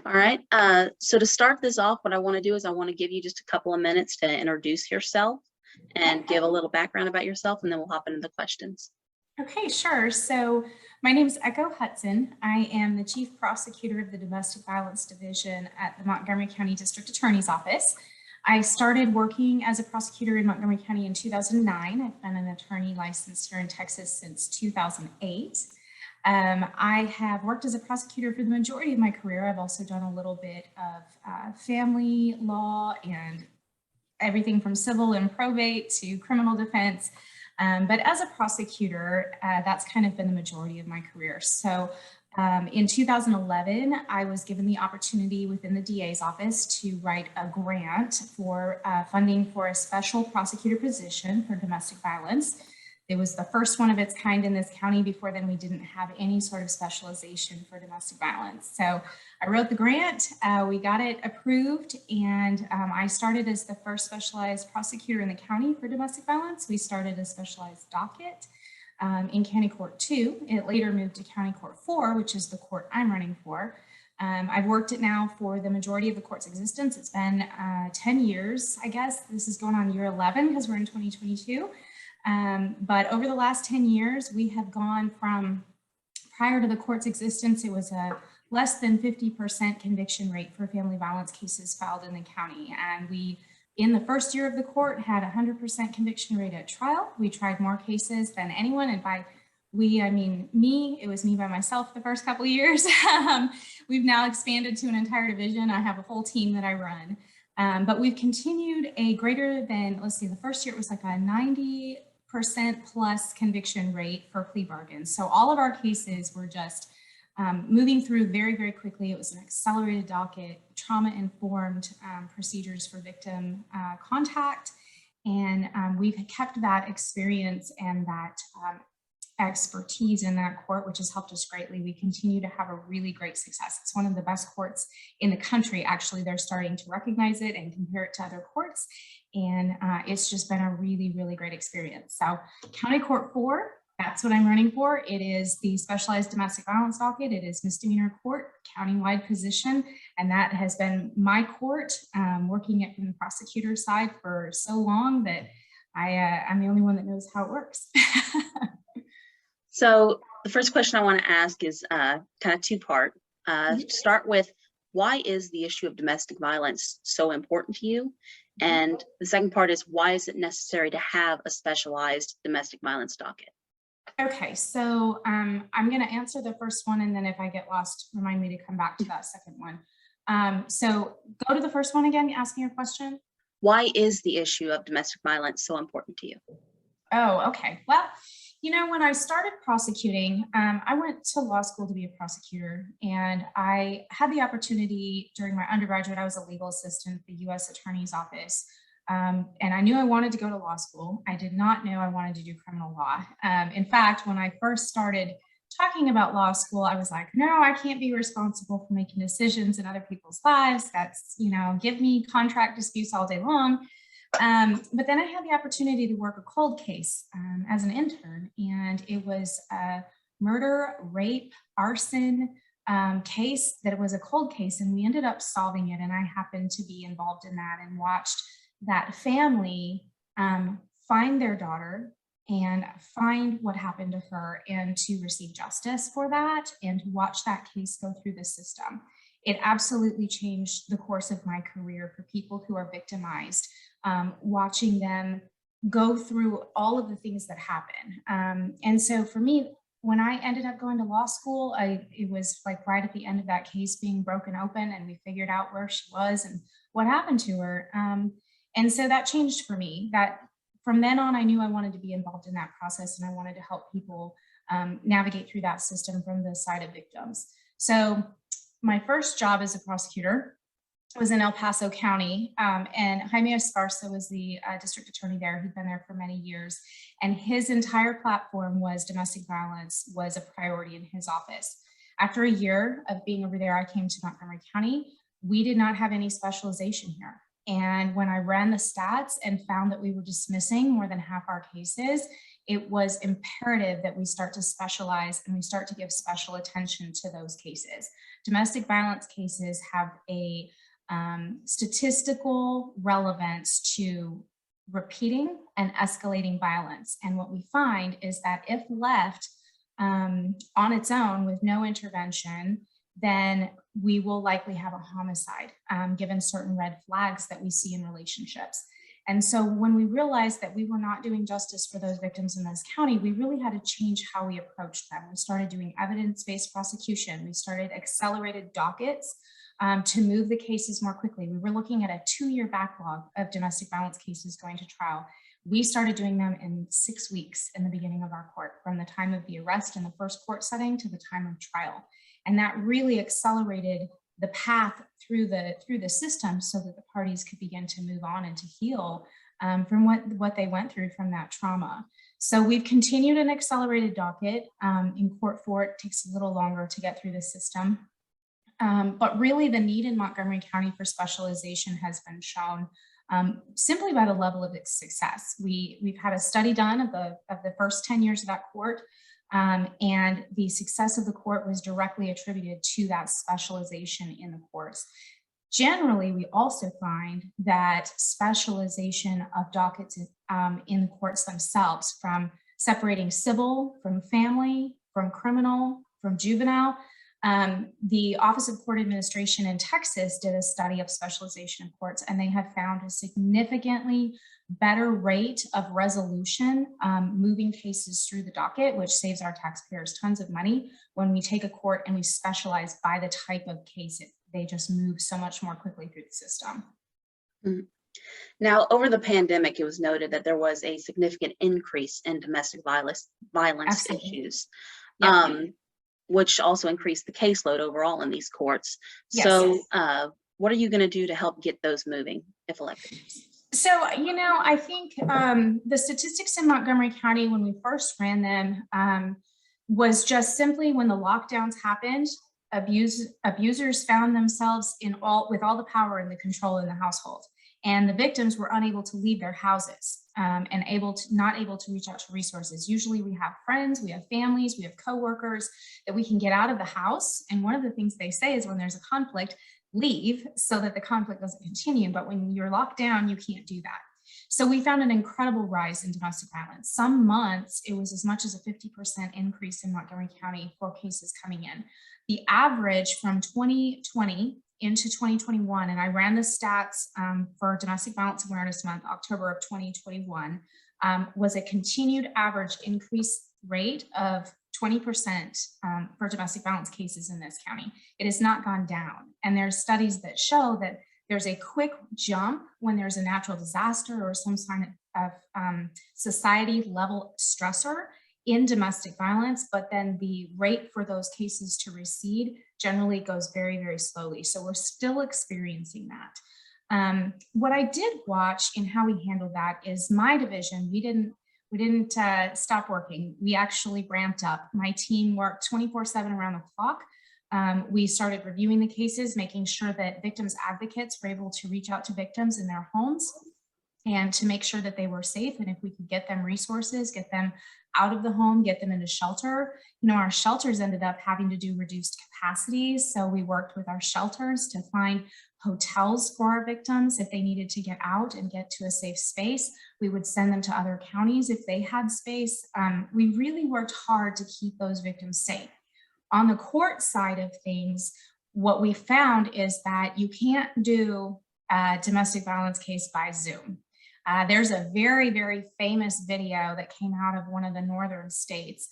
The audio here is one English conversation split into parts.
All right. So to start this off, what I want to do is I want to give you just a couple of minutes to introduce yourself and give a little background about yourself, and then we'll hop into the questions. Okay, sure. So my name is Echo Hutson. I am the Chief Prosecutor of the Domestic Violence Division at the Montgomery County District Attorney's Office. I started working as a prosecutor in Montgomery County in 2009. I've been an attorney licensed here in Texas since 2008. I have worked as a prosecutor for the majority of my career. I've also done a little bit of family law and everything from civil and probate to criminal defense. But as a prosecutor, that's kind of been the majority of my career. So in 2011, I was given the opportunity within the DA's office to write a grant for funding for a special prosecutor position for domestic violence. It was the first one of its kind in this county. Before then, we didn't have any sort of specialization for domestic violence. So I wrote the grant, we got it approved, and I started as the first specialized prosecutor in the county for domestic violence. We started a specialized docket in County Court 2. It later moved to County Court 4, which is the court I'm running for. I've worked it now for the majority of the court's existence. It's been 10 years, I guess. This is going on year 11 because we're in 2022. But over the last 10 years, we have gone from, prior to the court's existence, it was a less than 50% conviction rate for family violence cases filed in the county. And we, in the first year of the court, had 100% conviction rate at trial. We tried more cases than anyone. And by we, I mean me, it was me by myself the first couple of years. We've now expanded to an entire division. I have a whole team that I run. But we've continued a greater than, let's see, the first year it was like a 90% plus conviction rate for plea bargains. So all of our cases were just moving through very, very quickly. It was an accelerated docket, trauma-informed procedures for victim contact. And we've kept that experience and that expertise in that court, which has helped us greatly. We continue to have a really great success. It's one of the best courts in the country. Actually, they're starting to recognize it and compare it to other courts. And it's just been a really, really great experience. So County Court 4, that's what I'm running for. It is the specialized domestic violence docket. It is misdemeanor court, countywide position. And that has been my court, working it from the prosecutor side for so long that I'm the only one that knows how it works. So the first question I want to ask is kind of two-part. Start with, why is the issue of domestic violence so important to you? And the second part is, why is it necessary to have a specialized domestic violence docket? Okay, so I'm going to answer the first one, and then if I get lost, remind me to come back to that second one. So go to the first one again, ask me your question. Why is the issue of domestic violence so important to you? Oh, okay. Well, you know, when I started prosecuting, I went to law school to be a prosecutor, and I had the opportunity during my undergraduate. I was a legal assistant at the U.S. Attorney's Office, and I knew I wanted to go to law school. I did not know I wanted to do criminal law. In fact, when I first started talking about law school, I was like, no, I can't be responsible for making decisions in other people's lives. That's, you know, give me contract disputes all day long. But then I had the opportunity to work a cold case as an intern, and it was a murder, rape, arson case that it was a cold case, and we ended up solving it. And I happened to be involved in that and watched that family find their daughter and find what happened to her and to receive justice for that and to watch that case go through the system. It absolutely changed the course of my career for people who are victimized. Watching them go through all of the things that happen. And so for me, when I ended up going to law school, it was like right at the end of that case being broken open, and we figured out where she was and what happened to her. And so that changed for me. That from then on, I knew I wanted to be involved in that process, and I wanted to help people navigate through that system from the side of victims. So my first job as a prosecutor was in El Paso County, and Jaime Esparza was the district attorney there. He'd been there for many years, and his entire platform was domestic violence was a priority in his office. After a year of being over there, I came to Montgomery County. We did not have any specialization here. And when I ran the stats and found that we were dismissing more than half our cases, it was imperative that we start to specialize and we start to give special attention to those cases. Domestic violence cases have a statistical relevance to repeating and escalating violence. And what we find is that if left on its own with no intervention, then we will likely have a homicide, given certain red flags that we see in relationships. And so when we realized that we were not doing justice for those victims in this county, we really had to change how we approached them. We started doing evidence-based prosecution. We started accelerated dockets to move the cases more quickly. We were looking at a 2-year backlog of domestic violence cases going to trial. We started doing them in 6 weeks in the beginning of our court, from the time of the arrest in the first court setting to the time of trial. And that really accelerated the path through the system so that the parties could begin to move on and to heal from what they went through from that trauma. So we've continued an accelerated docket. In court 4, it takes a little longer to get through the system. But really the need in Montgomery County for specialization has been shown simply by the level of its success. We've had a study done of the first 10 years of that court, and the success of the court was directly attributed to that specialization in the courts. Generally, we also find that specialization of dockets in the courts themselves, from separating civil from family, from criminal, from juvenile. The Office of Court Administration in Texas did a study of specialization in courts, and they have found a significantly better rate of resolution moving cases through the docket, which saves our taxpayers tons of money when we take a court and we specialize by the type of case. They just move so much more quickly through the system. Mm-hmm. Now, over the pandemic, it was noted that there was a significant increase in domestic violence Absolutely. issues. Yep. Which also increased the caseload overall in these courts. Yes. So what are you going to do to help get those moving if elected? So, I think the statistics in Montgomery County when we first ran them was just simply when the lockdowns happened, abusers found themselves with all the power and the control in the household. And the victims were unable to leave their houses and not able to reach out to resources. Usually we have friends, we have families, we have coworkers that we can get out of the house. And one of the things they say is when there's a conflict, leave so that the conflict doesn't continue. But when you're locked down, you can't do that. So we found an incredible rise in domestic violence. Some months, it was as much as a 50% increase in Montgomery County for cases coming in. The average from 2020 into 2021, and I ran the stats for Domestic Violence Awareness Month, October of 2021, was a continued average increase rate of 20% for domestic violence cases in this county. It has not gone down. And there's studies that show that there's a quick jump when there's a natural disaster or some sign of society level stressor in domestic violence, but then the rate for those cases to recede generally goes very, very slowly. So we're still experiencing that. What I did watch in how we handled that is my division, we didn't stop working. We actually ramped up. My team worked 24/7 around the clock. We started reviewing the cases, making sure that victims advocates were able to reach out to victims in their homes and to make sure that they were safe. And if we could get them resources, get them out of the home, get them into shelter. Our shelters ended up having to do reduced capacities. So we worked with our shelters to find hotels for our victims. If they needed to get out and get to a safe space, we would send them to other counties if they had space. We really worked hard to keep those victims safe. On the court side of things, what we found is that you can't do a domestic violence case by Zoom. There's a very, very famous video that came out of one of the northern states,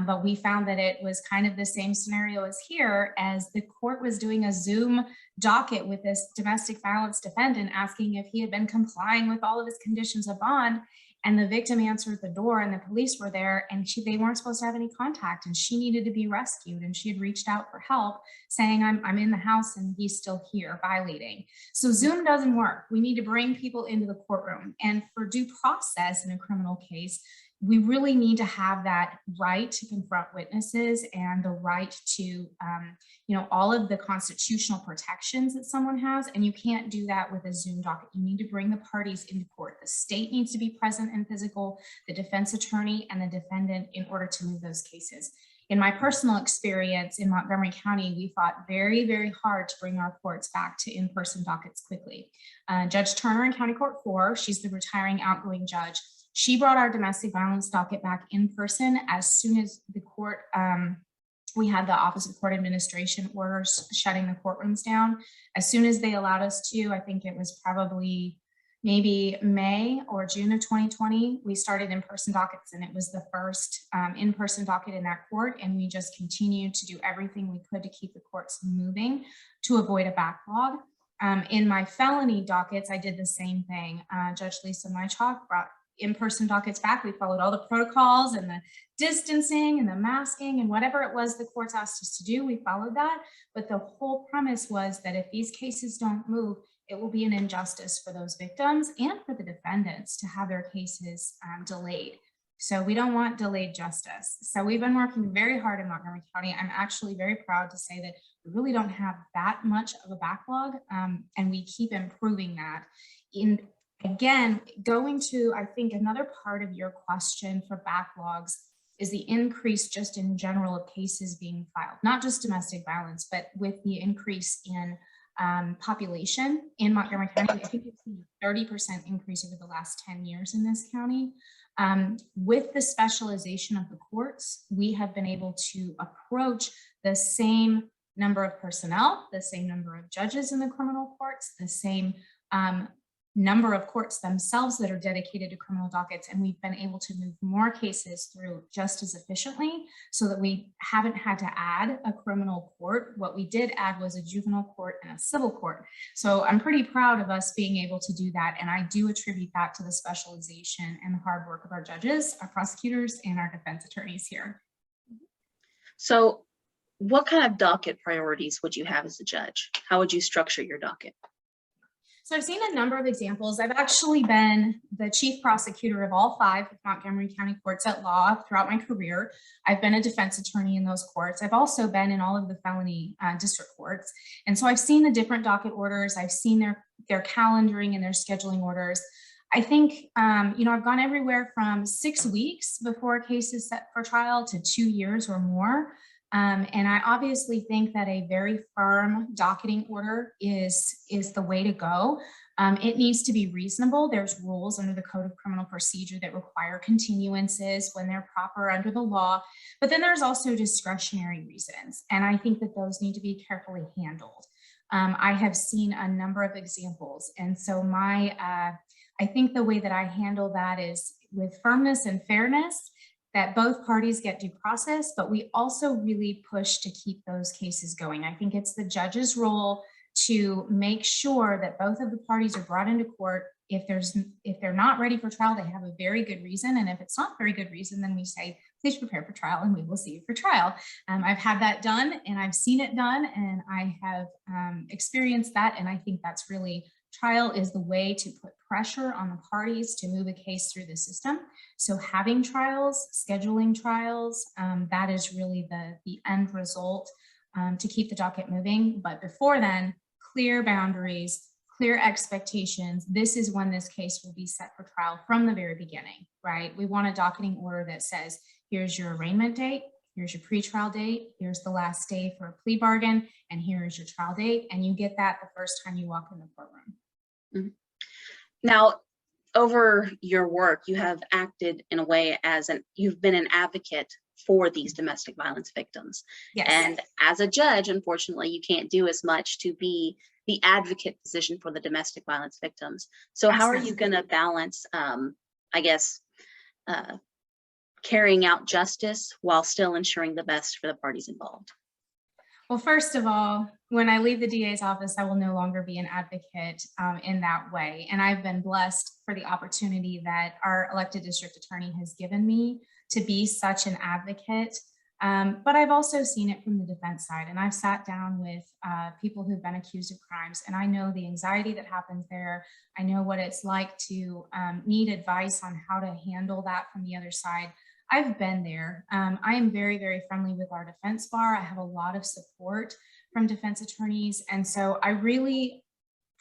but we found that it was kind of the same scenario as here, as the court was doing a Zoom docket with this domestic violence defendant asking if he had been complying with all of his conditions of bond. And the victim answered the door and the police were there, and they weren't supposed to have any contact, and she needed to be rescued, and she had reached out for help saying, I'm in the house and he's still here violating. So Zoom doesn't work. We need to bring people into the courtroom. And for due process in a criminal case, we really need to have that right to confront witnesses and the right to, you know, all of the constitutional protections that someone has. And you can't do that with a Zoom docket. You need to bring the parties into court. The state needs to be present and physical, the defense attorney and the defendant, in order to move those cases. In my personal experience in Montgomery County, we fought very, very hard to bring our courts back to in-person dockets quickly. Judge Turner in County Court 4, she's the retiring outgoing judge. She brought our domestic violence docket back in person as soon as the court, we had the Office of Court Administration orders shutting the courtrooms down. As soon as they allowed us to, I think it was probably maybe May or June of 2020, we started in-person dockets, and it was the first in-person docket in that court. And we just continued to do everything we could to keep the courts moving to avoid a backlog. In my felony dockets, I did the same thing. Judge Lisa Mychalk brought in-person dockets back. We followed all the protocols and the distancing and the masking and whatever it was the courts asked us to do, we followed that. But the whole premise was that if these cases don't move, it will be an injustice for those victims and for the defendants to have their cases delayed. So we don't want delayed justice. So we've been working very hard in Montgomery County. I'm actually very proud to say that we really don't have that much of a backlog, and we keep improving that. Again, going to, I think, another part of your question for backlogs is the increase just in general of cases being filed, not just domestic violence, but with the increase in population in Montgomery County. I think it's a 30% increase over the last 10 years in this county. With the specialization of the courts, we have been able to approach the same number of personnel, the same number of judges in the criminal courts, the same number of courts themselves that are dedicated to criminal dockets, and we've been able to move more cases through just as efficiently, so that we haven't had to add a criminal court. What we did add was a juvenile court and a civil court. So I'm pretty proud of us being able to do that, and I do attribute that to the specialization and the hard work of our judges, our prosecutors, and our defense attorneys here. So what kind of docket priorities would you have as a judge? How would you structure your docket? So I've seen a number of examples. I've actually been the chief prosecutor of all 5 Montgomery County courts at law throughout my career. I've been a defense attorney in those courts. I've also been in all of the felony district courts. And so I've seen the different docket orders. I've seen their calendaring and their scheduling orders. I think, you know, I've gone everywhere from 6 weeks before a case is set for trial to 2 years or more. And I obviously think that a very firm docketing order is the way to go. It needs to be reasonable. There's rules under the Code of Criminal Procedure that require continuances when they're proper under the law, but then there's also discretionary reasons. And I think that those need to be carefully handled. I have seen a number of examples. And so I think the way that I handle that is with firmness and fairness, that both parties get due process, but we also really push to keep those cases going. I think it's the judge's role to make sure that both of the parties are brought into court. If they're not ready for trial, they have a very good reason. And if it's not a very good reason, then we say, please prepare for trial and we will see you for trial. I've had that done and I've seen it done, and I have experienced that. And I think that's really, trial is the way to put pressure on the parties to move a case through the system. So having trials, scheduling trials, that is really the end result to keep the docket moving. But before then, clear boundaries, clear expectations. This is when this case will be set for trial from the very beginning, right? We want a docketing order that says, here's your arraignment date, here's your pretrial date, here's the last day for a plea bargain, and here is your trial date. And you get that the first time you walk in the courtroom. Mm-hmm. Now, over your work, you have acted in a way you've been an advocate for these domestic violence victims. Yes. And as a judge, unfortunately, you can't do as much to be the advocate position for the domestic violence victims. So how are you going to balance, carrying out justice while still ensuring the best for the parties involved? Well, first of all, when I leave the DA's office, I will no longer be an advocate in that way. And I've been blessed for the opportunity that our elected district attorney has given me to be such an advocate. But I've also seen it from the defense side, and I've sat down with people who've been accused of crimes, and I know the anxiety that happens there. I know what it's like to need advice on how to handle that from the other side. I've been there. I am very, very friendly with our defense bar. I have a lot of support from defense attorneys. And so I really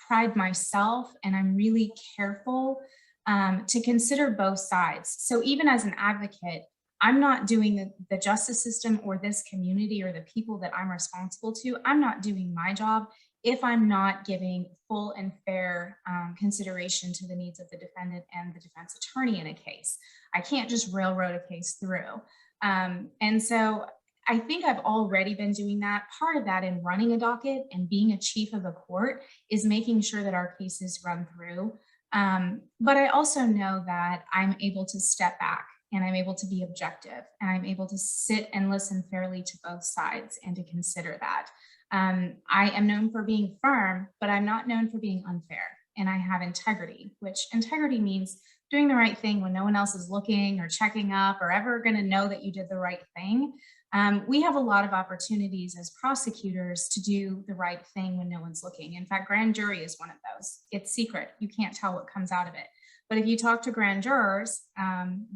pride myself, and I'm really careful to consider both sides. So even as an advocate, I'm not doing the justice system or this community or the people that I'm responsible to, I'm not doing my job if I'm not giving full and fair consideration to the needs of the defendant and the defense attorney in a case. I can't just railroad a case through. And so I think I've already been doing that. Part of that in running a docket and being a chief of a court is making sure that our cases run through. But I also know that I'm able to step back, and I'm able to be objective, and I'm able to sit and listen fairly to both sides and to consider that. I am known for being firm, but I'm not known for being unfair. And I have integrity, which integrity means doing the right thing when no one else is looking or checking up or ever going to know that you did the right thing. We have a lot of opportunities as prosecutors to do the right thing when no one's looking. In fact, grand jury is one of those. It's secret. You can't tell what comes out of it. But if you talk to grand jurors,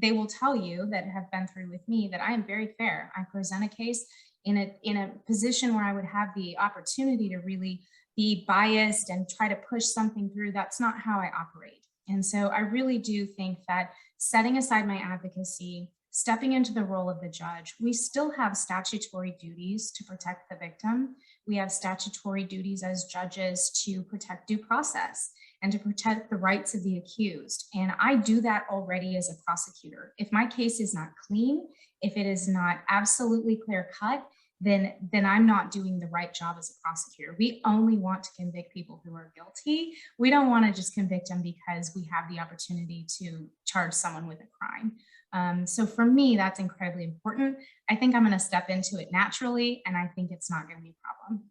they will tell you that have been through with me that I am very fair. I present a case in a position where I would have the opportunity to really be biased and try to push something through. That's not how I operate. And so I really do think that setting aside my advocacy, stepping into the role of the judge, we still have statutory duties to protect the victim. We have statutory duties as judges to protect due process and to protect the rights of the accused. And I do that already as a prosecutor. If my case is not clean, if it is not absolutely clear cut, then I'm not doing the right job as a prosecutor. We only want to convict people who are guilty. We don't want to just convict them because we have the opportunity to charge someone with a crime. So for me, that's incredibly important. I think I'm going to step into it naturally, and I think it's not going to be a problem.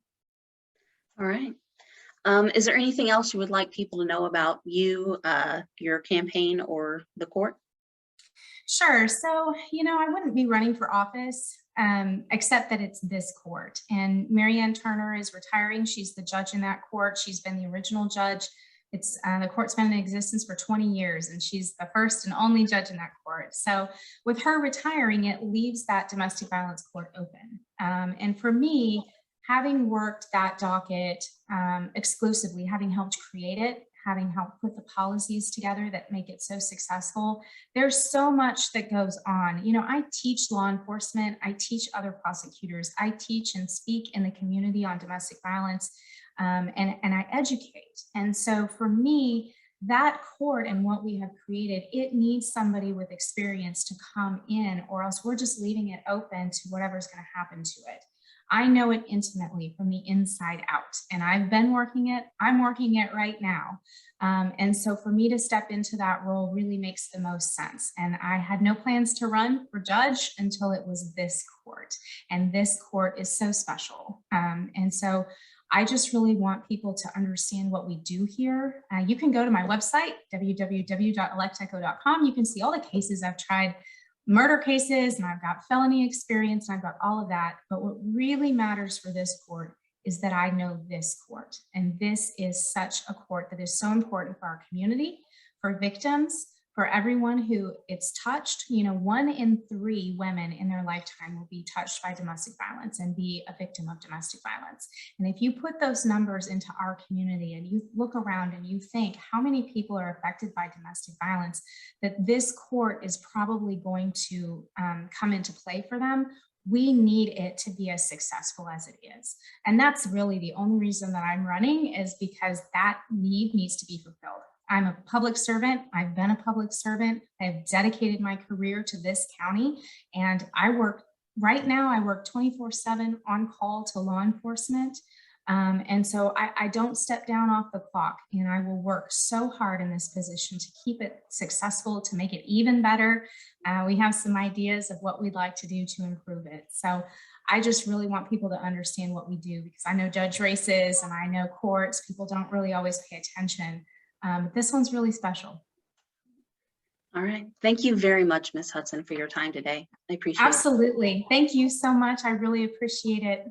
All right. Is there anything else you would like people to know about you, your campaign, or the court? Sure. So, I wouldn't be running for office except that it's this court. And Marianne Turner is retiring. She's the judge in that court. She's been the original judge. It's the court's been in existence for 20 years, and she's the first and only judge in that court. So with her retiring, it leaves that domestic violence court open. And for me, having worked that docket exclusively, having helped create it, having helped put the policies together that make it so successful, there's so much that goes on. I teach law enforcement, I teach other prosecutors, I teach and speak in the community on domestic violence, and I educate. And so for me, that court and what we have created, it needs somebody with experience to come in, or else we're just leaving it open to whatever's going to happen to it. I know it intimately from the inside out, and I've been working it. I'm working it right now. And so for me to step into that role really makes the most sense. And I had no plans to run for judge until it was this court. And this court is so special. And so I just really want people to understand what we do here. You can go to my website, www.electecho.com. You can see all the cases I've tried, murder cases, and I've got felony experience, and I've got all of that. But what really matters for this court is that I know this court. And this is such a court that is so important for our community, for victims, for everyone who it's touched. 1 in 3 women in their lifetime will be touched by domestic violence and be a victim of domestic violence. And if you put those numbers into our community and you look around and you think how many people are affected by domestic violence, that this court is probably going to come into play for them, we need it to be as successful as it is. And that's really the only reason that I'm running, is because that need needs to be fulfilled. I'm a public servant. I've been a public servant. I've dedicated my career to this county, and I work 24/7 on call to law enforcement. And so I don't step down off the clock, and I will work so hard in this position to keep it successful, to make it even better. We have some ideas of what we'd like to do to improve it. So I just really want people to understand what we do, because I know judge races and I know courts, people don't really always pay attention. But this one's really special. All right. Thank you very much, Ms. Hutson, for your time today. I appreciate it. Absolutely. Thank you so much. I really appreciate it.